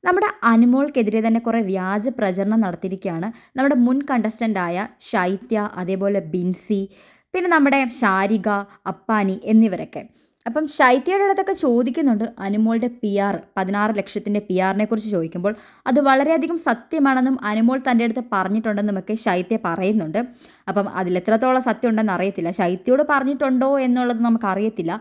നമ്മുടെ അനുമോൾക്കെതിരെ തന്നെ കുറേ വ്യാജ പ്രചരണം നടത്തിയിരിക്കുകയാണ് നമ്മുടെ മുൻ കണ്ടസ്റ്റൻ്റായ ശൈത്യ, അതേപോലെ ബിൻസി, പിന്നെ നമ്മുടെ ശാരിക, അപ്പാനി എന്നിവരൊക്കെ. അപ്പം ശൈത്യയുടെ അടുത്തൊക്കെ ചോദിക്കുന്നുണ്ട് അനുമോളുടെ PR 16 ലക്ഷത്തിൻ്റെ PR കുറിച്ച് ചോദിക്കുമ്പോൾ അത് വളരെയധികം സത്യമാണെന്നും അനുമോൾ തൻ്റെ അടുത്ത് പറഞ്ഞിട്ടുണ്ടെന്നുമൊക്കെ ശൈത്യ പറയുന്നുണ്ട്. അപ്പം അതിലെത്രത്തോളം സത്യം ഉണ്ടെന്ന് അറിയത്തില്ല. ശൈത്യയോട് പറഞ്ഞിട്ടുണ്ടോ എന്നുള്ളത് നമുക്കറിയത്തില്ല.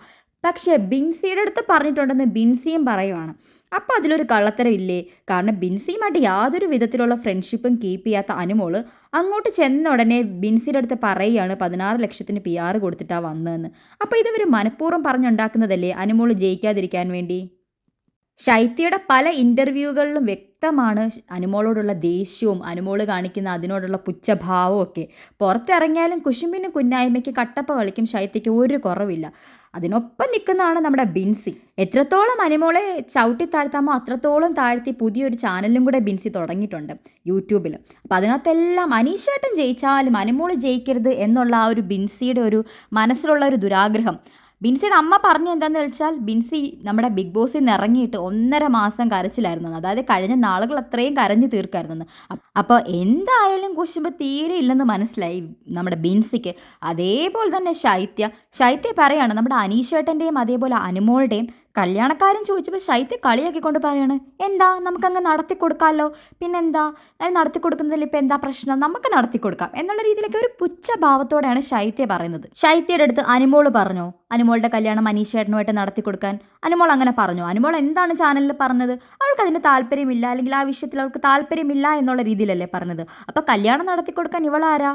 പക്ഷേ ബിൻസിയുടെ അടുത്ത് പറഞ്ഞിട്ടുണ്ടെന്ന് ബിൻസിയും പറയുവാണ്. അപ്പോൾ അതിലൊരു കള്ളത്തരം ഇല്ലേ? കാരണം ബിൻസിയുമായിട്ട് യാതൊരു വിധത്തിലുള്ള ഫ്രണ്ട്ഷിപ്പും കീപ്പ് ചെയ്യാത്ത അനുമോള് അങ്ങോട്ട് ചെന്ന ഉടനെ ബിൻസിയുടെ അടുത്ത് പറയുകയാണ് 16 ലക്ഷത്തിന് PR കൊടുത്തിട്ടാണ് വന്നതെന്ന്. അപ്പോൾ ഇതവർ മനഃപൂർവ്വം പറഞ്ഞുണ്ടാക്കുന്നതല്ലേ അനുമോള് ജയിക്കാതിരിക്കാൻ വേണ്ടി? ശൈത്യയുടെ പല ഇൻ്റർവ്യൂകളിലും വ്യക്തമാണ് അനുമോളോടുള്ള ദേഷ്യവും അനുമോള് കാണിക്കുന്ന അതിനോടുള്ള പുച്ഛഭാവവും ഒക്കെ. പുറത്തിറങ്ങിയാലും കുശുമ്പിനും കുന്നായ്മയ്ക്ക് കട്ടപ്പ കളിക്കും ശൈത്യയ്ക്ക് ഒരു കുറവില്ല. അതിനൊപ്പം നിൽക്കുന്നതാണ് നമ്മുടെ ബിൻസി. എത്രത്തോളം അനുമോളെ ചവിട്ടിത്താഴ്ത്താമോ അത്രത്തോളം താഴ്ത്തി പുതിയൊരു ചാനലും കൂടെ ബിൻസി തുടങ്ങിയിട്ടുണ്ട് യൂട്യൂബിൽ. അപ്പം അതിനകത്തെല്ലാം അനീഷേട്ടൻ ജയിച്ചാലും അനുമോള് ജയിക്കരുത് എന്നുള്ള ആ ഒരു ബിൻസിയുടെ ഒരു മനസ്സിലുള്ള ഒരു ദുരാഗ്രഹം. ബിൻസിയുടെ അമ്മ പറഞ്ഞ എന്താണെന്ന് വെച്ചാൽ ബിൻസി നമ്മുടെ ബിഗ് ബോസിൽ നിന്ന് ഇറങ്ങിയിട്ട് 1.5 മാസം കരച്ചിലായിരുന്നു. അതായത് കഴിഞ്ഞ നാളുകൾ അത്രയും കരഞ്ഞു തീർക്കായിരുന്നു. അപ്പോൾ എന്തായാലും കുശുമ്പ് തീരെ ഇല്ലെന്ന് മനസ്സിലായി നമ്മുടെ ബിൻസിക്ക്. അതേപോലെ തന്നെ ശൈത്യ പറയാണ് നമ്മുടെ അനീഷേട്ടൻ്റെയും അതേപോലെ അനുമോളുടെയും കല്യാണക്കാരൻ ചോദിച്ചപ്പോൾ ശൈത്യ കളിയാക്കിക്കൊണ്ട് പറയാണ്, എന്താ നമുക്കങ്ങ് നടത്തി കൊടുക്കാമല്ലോ, പിന്നെന്താ നടത്തി കൊടുക്കുന്നതിൽ ഇപ്പം എന്താ പ്രശ്നം, നമുക്ക് നടത്തി കൊടുക്കാം എന്നുള്ള രീതിയിലൊക്കെ ഒരു പുച്ഛഭാവത്തോടെയാണ് ശൈത്യ പറയുന്നത്. ശൈത്യയുടെ അടുത്ത് അനുമോള് പറഞ്ഞു അനുമോളുടെ കല്യാണം അനീഷേട്ടനുമായിട്ട് നടത്തി കൊടുക്കാൻ. അനുമോൾ അങ്ങനെ പറഞ്ഞു. അനുമോൾ എന്താണ് ചാനലിൽ പറഞ്ഞത്? അവൾക്ക് അതിന് താല്പര്യമില്ല, അല്ലെങ്കിൽ ആ വിഷയത്തിൽ അവൾക്ക് താല്പര്യമില്ല എന്നുള്ള രീതിയിലല്ലേ പറഞ്ഞത്. അപ്പോൾ കല്യാണം നടത്തി കൊടുക്കാൻ ഇവളാരാ?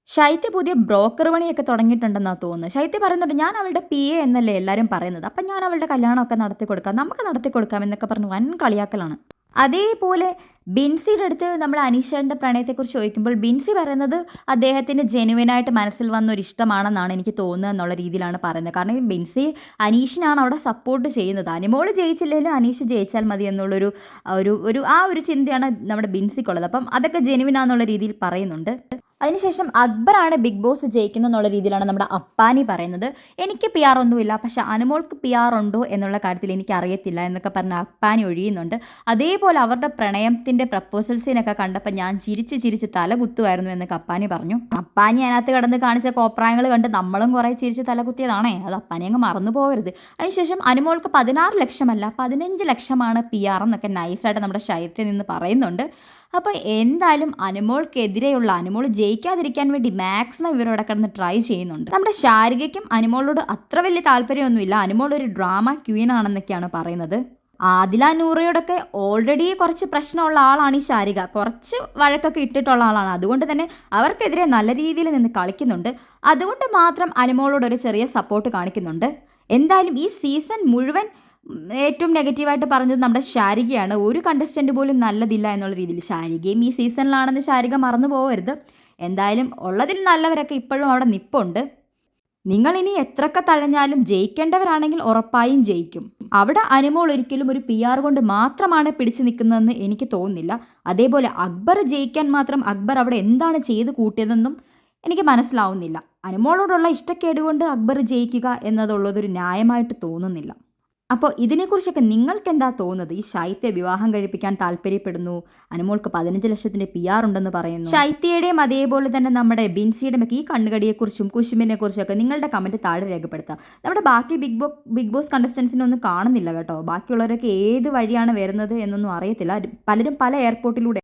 ശൈത്യ പുതിയ ബ്രോക്കർ പണിയൊക്കെ തുടങ്ങിയിട്ടുണ്ടെന്നാണ് തോന്നുന്നത്. ശൈത്യ പറയുന്നുണ്ട് ഞാൻ അവളുടെ PA എന്നല്ലേ എല്ലാവരും പറയുന്നത്, അപ്പം ഞാൻ അവളുടെ കല്യാണമൊക്കെ നടത്തി കൊടുക്കാം, നമുക്ക് നടത്തി കൊടുക്കാം എന്നൊക്കെ പറഞ്ഞ് വൻ കളിയാക്കലാണ്. അതേപോലെ ബിൻസിയുടെ അടുത്ത് നമ്മുടെ അനീഷേട്ടൻ്റെ പ്രണയത്തെക്കുറിച്ച് ചോദിക്കുമ്പോൾ ബിൻസി പറയുന്നത് അദ്ദേഹത്തിന് ജെനുവിനായിട്ട് മനസ്സിൽ വന്നൊരു ഇഷ്ടമാണെന്നാണ് എനിക്ക് തോന്നുന്നത് എന്നുള്ള രീതിയിലാണ് പറയുന്നത്. കാരണം ബിൻസി അനീഷിനാണ് അവിടെ സപ്പോർട്ട് ചെയ്യുന്നത്. അനുമോള് ജയിച്ചില്ലെങ്കിലും അനീഷ് ജയിച്ചാൽ മതി എന്നുള്ളൊരു ഒരു ചിന്തയാണ് നമ്മുടെ ബിൻസിക്കുള്ളത്. അപ്പം അതൊക്കെ ജെനുവിനാന്നുള്ള രീതിയിൽ പറയുന്നുണ്ട്. അതിനുശേഷം അക്ബറാണ് ബിഗ് ബോസ് ജയിക്കുന്നതെന്നുള്ള രീതിയിലാണ് നമ്മുടെ അപ്പാനി പറയുന്നത്. എനിക്ക് PR ഒന്നുമില്ല, പക്ഷേ അനുമോൾക്ക് PR ഉണ്ടോ എന്നുള്ള കാര്യത്തിൽ എനിക്ക് അറിയത്തില്ല എന്നൊക്കെ പറഞ്ഞ് അപ്പാനി ഒഴിയുന്നുണ്ട്. അതേപോലെ അവരുടെ പ്രണയത്തിൻ്റെ പ്രപ്പോസൽ സീനൊക്കെ കണ്ടപ്പോൾ ഞാൻ ചിരിച്ച് തല കുത്തുമായിരുന്നു എന്നൊക്കെ അപ്പാനി പറഞ്ഞു. അപ്പാനി അതിനകത്ത് കിടന്ന് കാണിച്ച കോപ്രായങ്ങൾ കണ്ട് നമ്മളും കുറേ ചിരിച്ച് തല കുത്തിയതാണേ, അത് അപ്പാനി അങ്ങ് മറന്നു പോകരുത്. അതിനുശേഷം അനുമോൾക്ക് 16 ലക്ഷമല്ല 15 ലക്ഷമാണ് PR എന്നൊക്കെ നൈസായിട്ട് നമ്മുടെ ശൈത്യത്തിൽ നിന്ന് പറയുന്നുണ്ട്. അപ്പോൾ എന്തായാലും അനുമോൾക്കെതിരെയുള്ള അനുമോൾ ജയിക്കാതിരിക്കാൻ വേണ്ടി മാക്സിമം ഇവരോടെ കിടന്ന് ട്രൈ ചെയ്യുന്നുണ്ട്. നമ്മുടെ ശാരികയ്ക്കും അനുമോളോട് അത്ര വലിയ താല്പര്യമൊന്നുമില്ല. അനുമോൾ ഒരു ഡ്രാമ ക്വീൻ ആണെന്നൊക്കെയാണ് പറയുന്നത്. ആദില നൂറയോടൊക്കെ ഓൾറെഡി കുറച്ച് പ്രശ്നമുള്ള ആളാണ് ഈ ശാരിക. കുറച്ച് വഴക്കൊക്കെ ഇട്ടിട്ടുള്ള ആളാണ്. അതുകൊണ്ട് തന്നെ അവർക്കെതിരെ നല്ല രീതിയിൽ നിന്ന് കളിക്കുന്നുണ്ട്. അതുകൊണ്ട് മാത്രം അനുമോളോടൊരു ചെറിയ സപ്പോർട്ട് കാണിക്കുന്നുണ്ട്. എന്തായാലും ഈ സീസൺ മുഴുവൻ ഏറ്റവും നെഗറ്റീവായിട്ട് പറഞ്ഞത് നമ്മുടെ ശാരികയാണ്. ഒരു കണ്ടസ്റ്റൻ്റ് പോലും നല്ലതില്ല എന്നുള്ള രീതിയിൽ. ശാരികയും ഈ സീസണിലാണെന്ന് ശാരിക മറന്നു പോകരുത്. എന്തായാലും ഉള്ളതിൽ നല്ലവരൊക്കെ ഇപ്പോഴും അവിടെ നിപ്പുണ്ട്. നിങ്ങളിനി എത്രയൊക്കെ തഴഞ്ഞാലും ജയിക്കേണ്ടവരാണെങ്കിൽ ഉറപ്പായും ജയിക്കും. അവിടെ അനുമോൾ ഒരിക്കലും ഒരു PR കൊണ്ട് മാത്രമാണ് പിടിച്ചു നിൽക്കുന്നതെന്ന് എനിക്ക് തോന്നുന്നില്ല. അതേപോലെ അക്ബർ ജയിക്കാൻ മാത്രം അക്ബർ അവിടെ എന്താണ് ചെയ്ത് കൂട്ടിയതെന്നും എനിക്ക് മനസ്സിലാവുന്നില്ല. അനുമോളോടുള്ള ഇഷ്ടക്കേട് കൊണ്ട് അക്ബർ ജയിക്കുക എന്നതുള്ളതൊരു ന്യായമായിട്ട് തോന്നുന്നില്ല. അപ്പോൾ ഇതിനെക്കുറിച്ചൊക്കെ നിങ്ങൾക്ക് എന്താ തോന്നുന്നത്? ഈ ശൈത്യ വിവാഹം കഴിപ്പിക്കാൻ താല്പര്യപ്പെടുന്നു, അനുമോൾക്ക് 15 ലക്ഷത്തിൻ്റെ PR ഉണ്ടെന്ന് പറയുന്നു. ശൈത്യയുടെയും അതേപോലെ തന്നെ നമ്മുടെ ബിൻസിയുടെയും ഒക്കെ ഈ കണ്ണുകടിയെക്കുറിച്ചും കുശുമ്പിനെ കുറിച്ചൊക്കെ നിങ്ങളുടെ കമൻറ്റ് താഴെ രേഖപ്പെടുത്തുക. നമ്മുടെ ബാക്കി ബിഗ് ബോസ് കണ്ടസ്റ്റൻസിനെ ഒന്നും കാണുന്നില്ല കേട്ടോ. ബാക്കിയുള്ളവരൊക്കെ ഏത് വഴിയാണ് വരുന്നത് എന്നൊന്നും അറിയത്തില്ല. പലരും പല എയർപോർട്ടിലൂടെ